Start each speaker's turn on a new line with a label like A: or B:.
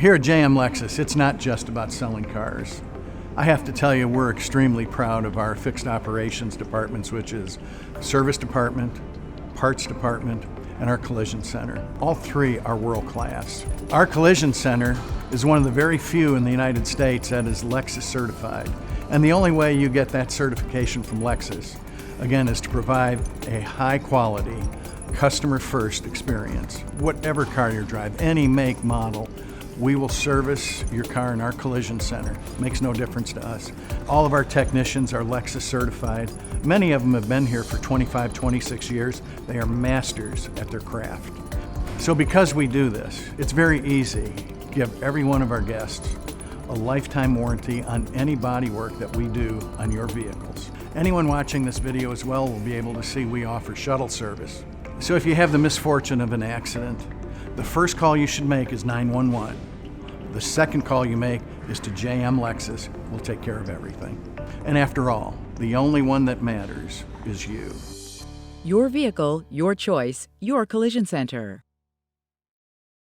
A: Here at JM Lexus, it's not just about selling cars. I have to tell you, we're extremely proud of our fixed operations departments, which is service department, parts department, and our collision center. All three are world class. Our collision center is one of the very few in the United States that is Lexus certified. And the only way you get that certification from Lexus, again, is to provide a high quality, customer first experience. Whatever car you drive, any make, model, we will service your car in our collision center. Makes no difference to us. All of our technicians are Lexus certified. Many of them have been here for 25, 26 years. They are masters at their craft. So because we do this, it's very easy to give every one of our guests a lifetime warranty on any body work that we do on your vehicles. Anyone watching this video as well will be able to see we offer shuttle service. So if you have the misfortune of an accident, the first call you should make is 911. The second call you make is to JM Lexus. We'll take care of everything. And after all, the only one that matters is you.
B: Your vehicle, your choice, your collision center.